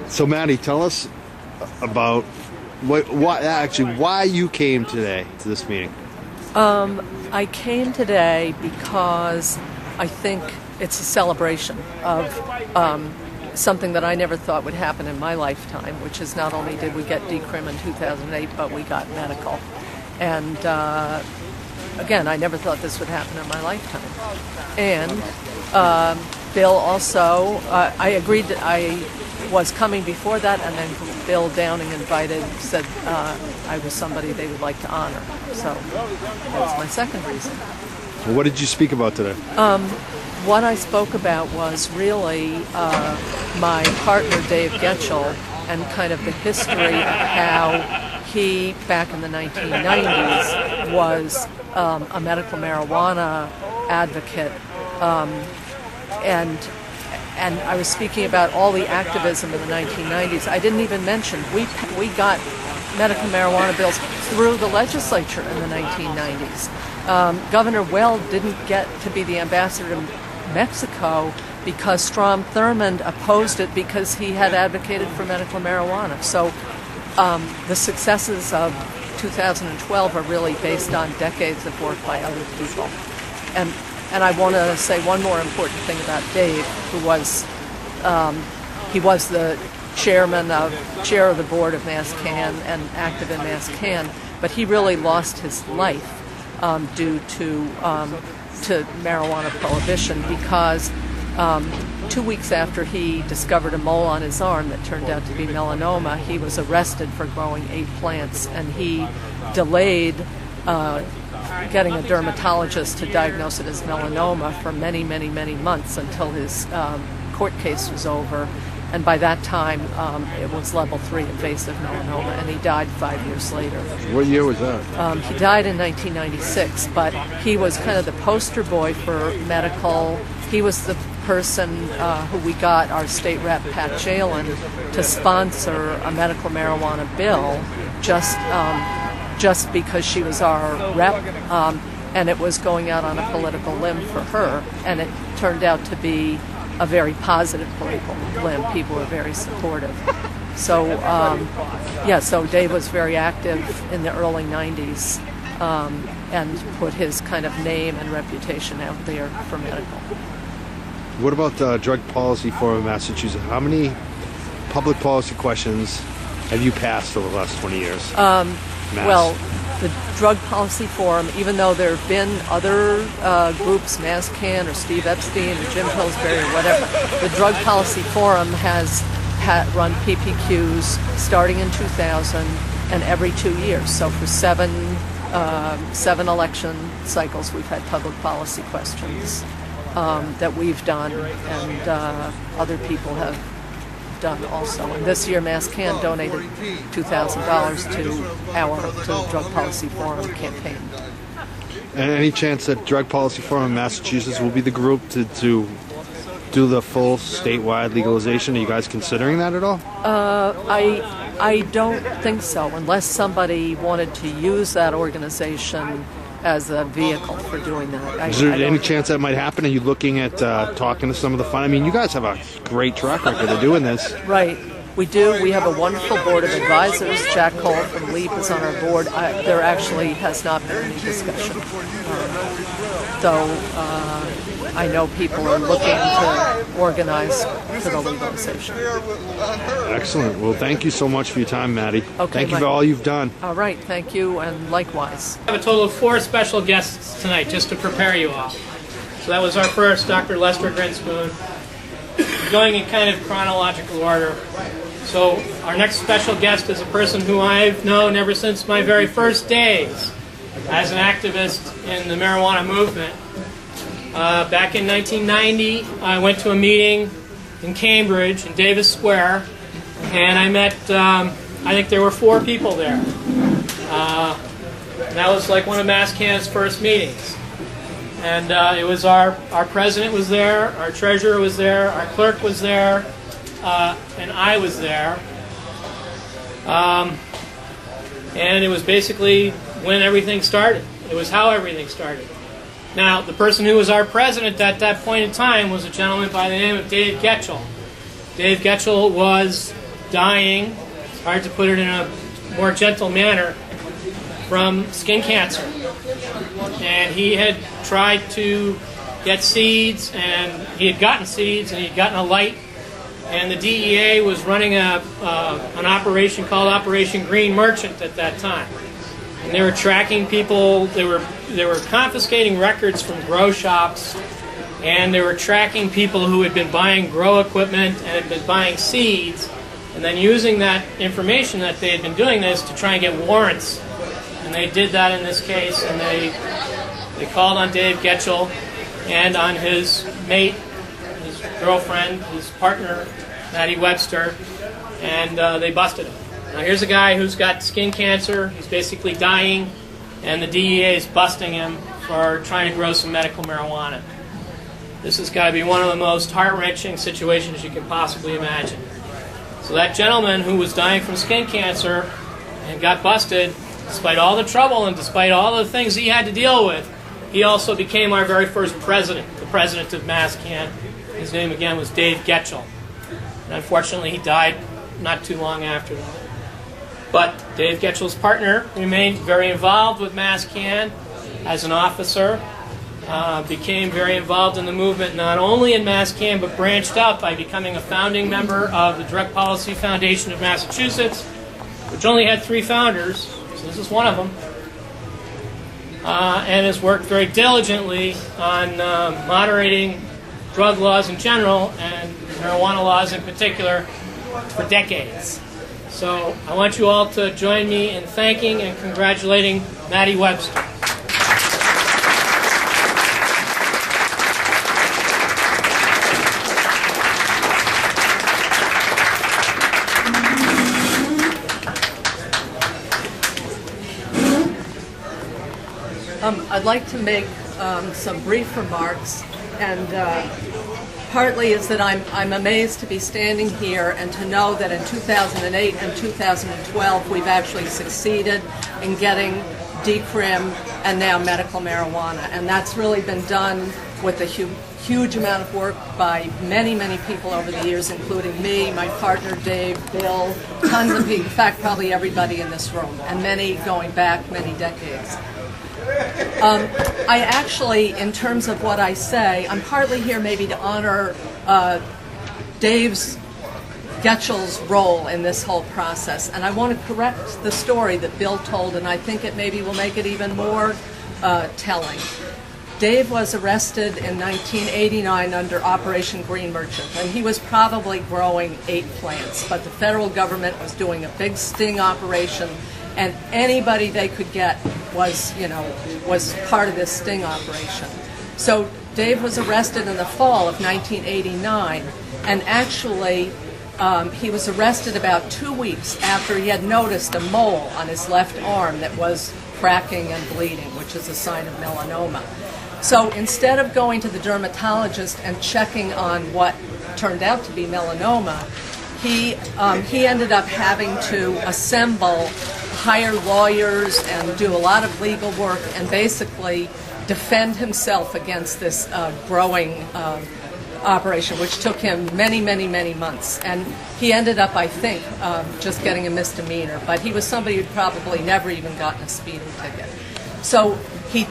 So, Maddy, tell us about why you came today to this meeting. I came today because I think it's a celebration of something that I never thought would happen in my lifetime, which is not only did we get decrim in 2008, but we got medical. And again, I never thought this would happen in my lifetime. And Bill also, I agreed that I was coming before that, and then Bill Downing said I was somebody they would like to honor. So that's my second reason. Well, what did you speak about today? What I spoke about was really my partner Dave Getchell and kind of the history of how he, back in the 1990s, was a medical marijuana advocate, and I was speaking about all the activism in the 1990s. I didn't even mention we got medical marijuana bills through the legislature in the 1990s. Governor Weld didn't get to be the ambassador to Mexico because Strom Thurmond opposed it because he had advocated for medical marijuana. So the successes of 2012 are really based on decades of work by other people. And I want to say one more important thing about Dave, who was he was the chair of the board of MassCann and active in MassCann, but he really lost his life due to marijuana prohibition because 2 weeks after he discovered a mole on his arm that turned out to be melanoma, he was arrested for growing 8 plants, and he delayed getting a dermatologist to diagnose it as melanoma for many, many, many months until his court case was over. And by that time, it was level 3 invasive melanoma, and he died 5 years later. What year was that? He died in 1996, but he was kind of the poster boy for medical. He was the person who we got our state rep, Pat Jalen, to sponsor a medical marijuana bill just because she was our rep, and it was going out on a political limb for her, and it turned out to be a very positive political limb. People were very supportive. So, so Dave was very active in the early 90s and put his kind of name and reputation out there for medical. What about the Drug Policy Forum of Massachusetts? How many public policy questions have you passed over the last 20 years? Well, the Drug Policy Forum, even though there have been other groups, MassCann or Steve Epstein or Jim Pillsbury or whatever, the Drug Policy Forum has run PPQs starting in 2000 and every 2 years. So for seven election cycles, we've had public policy questions that we've done, and other people have done also. And this year, MassCann donated $2,000 to the Drug Policy Forum campaign. And any chance that Drug Policy Forum in Massachusetts will be the group to do the full statewide legalization? Are you guys considering that at all? I don't think so, unless somebody wanted to use that organization as a vehicle for doing that. Is there any chance that might happen? Are you looking at talking to some of the fund? I mean, you guys have a great track record of doing this. Right. We do. We have a wonderful board of advisors. Jack Cole from LEAP is on our board. There actually has not been any discussion. Though I know people are looking to organize for the legalization. Excellent. Well, thank you so much for your time, Maddy. Okay, thank you for all you've done. All right. Thank you, and likewise. I have a total of 4 special guests tonight, just to prepare you all. So that was our first, Dr. Lester Grinspoon. Going in kind of chronological order. So our next special guest is a person who I've known ever since my very first days as an activist in the marijuana movement. Back in 1990, I went to a meeting in Cambridge, in Davis Square, and I met, I think there were 4 people there. And that was like one of MassCann's first meetings. And it was our president was there, our treasurer was there, our clerk was there, and I was there. And it was basically when everything started. It was how everything started. Now, the person who was our president at that point in time was a gentleman by the name of Dave Getchell. Dave Getchell was dying, it's hard to put it in a more gentle manner, from skin cancer. And he had tried to get seeds, and he had gotten seeds, and he had gotten a light, and the DEA was running an operation called Operation Green Merchant at that time. And they were tracking people, they were confiscating records from grow shops, and they were tracking people who had been buying grow equipment and had been buying seeds, and then using that information that they had been doing this to try and get warrants. And they did that in this case, and they called on Dave Getchell and on his mate, his girlfriend, his partner, Maddy Webster, and they busted him. Now here's a guy who's got skin cancer, he's basically dying, and the DEA is busting him for trying to grow some medical marijuana. This has got to be one of the most heart-wrenching situations you can possibly imagine. So that gentleman who was dying from skin cancer and got busted, despite all the trouble and despite all the things he had to deal with, he also became our very first president, the president of MassCann. His name again was Dave Getchell. And unfortunately he died not too long after that. But Dave Getchell's partner remained very involved with MassCann as an officer, became very involved in the movement not only in MassCann but branched out by becoming a founding member of the Drug Policy Foundation of Massachusetts, which only had 3 founders, so this is one of them, and has worked very diligently on moderating drug laws in general and marijuana laws in particular for decades. So I want you all to join me in thanking and congratulating Maddy Webster. I'd like to make some brief remarks, and partly is that I'm amazed to be standing here and to know that in 2008 and 2012 we've actually succeeded in getting decrim and now medical marijuana, and that's really been done with a huge amount of work by many, many people over the years, including me, my partner Dave, Bill, tons of people, in fact probably everybody in this room, and many going back many decades. I actually, in terms of what I say, I'm partly here maybe to honor Dave's Getchell's role in this whole process, and I want to correct the story that Bill told, and I think it maybe will make it even more telling. Dave was arrested in 1989 under Operation Green Merchant, and he was probably growing 8 plants, but the federal government was doing a big sting operation, and anybody they could get was part of this sting operation. So Dave was arrested in the fall of 1989, and actually he was arrested about 2 weeks after he had noticed a mole on his left arm that was cracking and bleeding, which is a sign of melanoma. So instead of going to the dermatologist and checking on what turned out to be melanoma, he ended up having to hire lawyers and do a lot of legal work and basically defend himself against this growing operation, which took him many, many, many months. And he ended up, I think, just getting a misdemeanor. But he was somebody who'd probably never even gotten a speeding ticket. So he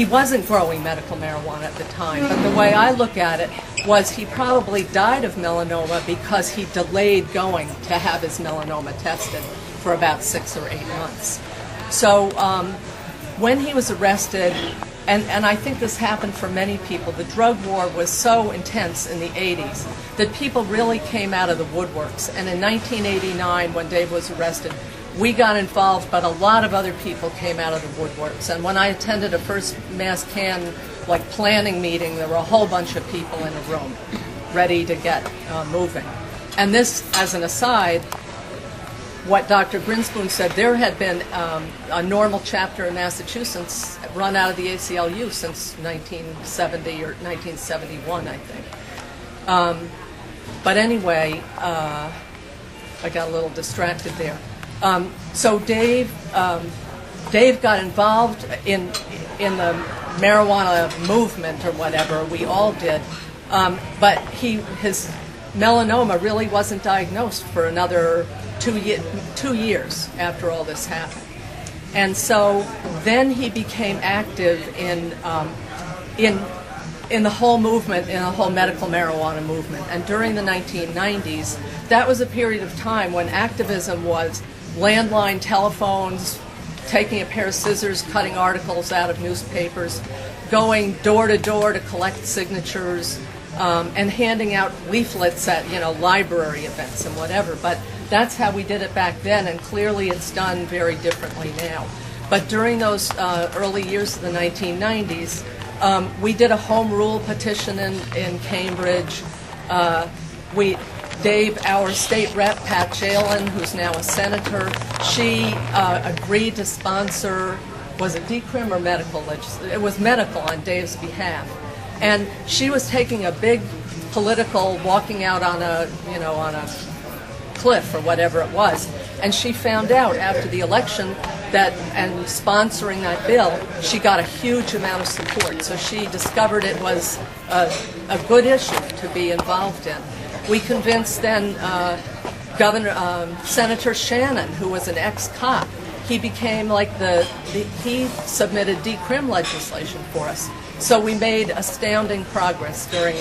wasn't growing medical marijuana at the time, but the way I look at it was he probably died of melanoma because he delayed going to have his melanoma tested for about 6 or 8 months. So when he was arrested, and I think this happened for many people, the drug war was so intense in the 80s that people really came out of the woodworks. And in 1989, when Dave was arrested, we got involved, but a lot of other people came out of the woodworks. And when I attended a first MassCann planning meeting, there were a whole bunch of people in a room ready to get moving. And this, as an aside, what Dr. Grinspoon said, there had been a NORML chapter in Massachusetts run out of the ACLU since 1970 or 1971, I think. But anyway, I got a little distracted there. So Dave got involved in the marijuana movement or whatever. We all did, but melanoma really wasn't diagnosed for another 2 years after all this happened. And so then he became active in the whole movement, in the whole medical marijuana movement. And during the 1990s, that was a period of time when activism was landline telephones, taking a pair of scissors, cutting articles out of newspapers, going door to door to collect signatures, and handing out leaflets at, library events and whatever. But that's how we did it back then, and clearly it's done very differently now. But during those early years of the 1990s, we did a home rule petition in Cambridge. Dave, our state rep, Pat Jalen, who's now a senator, she agreed to sponsor, was it decrim or medical legislation? It was medical on Dave's behalf. And she was taking a big political, walking out on a cliff or whatever it was, and she found out after the election that, and sponsoring that bill, she got a huge amount of support. So she discovered it was a good issue to be involved in. We convinced then Senator Shannon, who was an ex-cop. He became like he submitted decrim legislation for us. So we made astounding progress during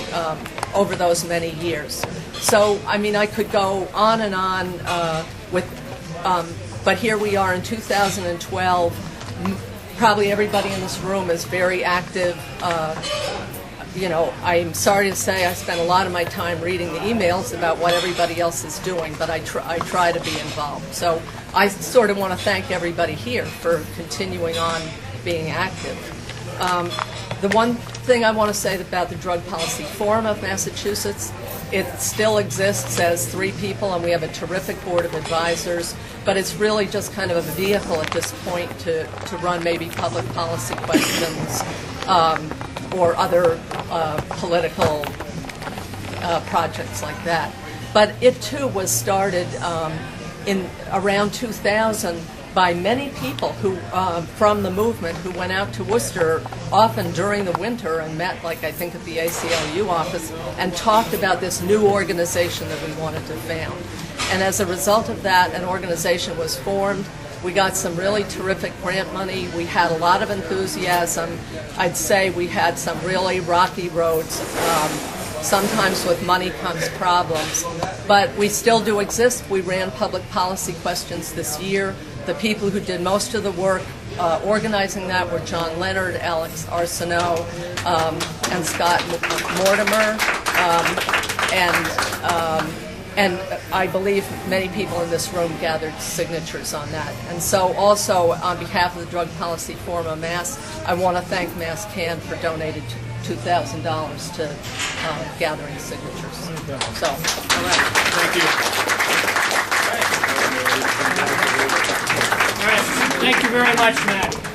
over those many years. So I mean, I could go on and on but here we are in 2012. Probably everybody in this room is very active. I'm sorry to say I spend a lot of my time reading the emails about what everybody else is doing, but I try to be involved. So I sort of want to thank everybody here for continuing on being active. The one thing I want to say about the Drug Policy Forum of Massachusetts, it still exists as 3 people, and we have a terrific board of advisors, but it's really just kind of a vehicle at this point to run maybe public policy questions or other political projects like that. But it too was started in around 2000 by many people who from the movement who went out to Worcester often during the winter and met, like I think at the ACLU office, and talked about this new organization that we wanted to found. And as a result of that, an organization was formed. We got some really terrific grant money. We had a lot of enthusiasm. I'd say we had some really rocky roads. Sometimes with money comes problems. But we still do exist. We ran public policy questions this year. The people who did most of the work organizing that were John Leonard, Alex Arsenault, and Scott Mortimer, and I believe many people in this room gathered signatures on that. And so also on behalf of the Drug Policy Forum of Mass, I want to thank MassCann for donating $2,000 to gathering signatures. So, all right. Thank you. All right. Thank you very much, Matt.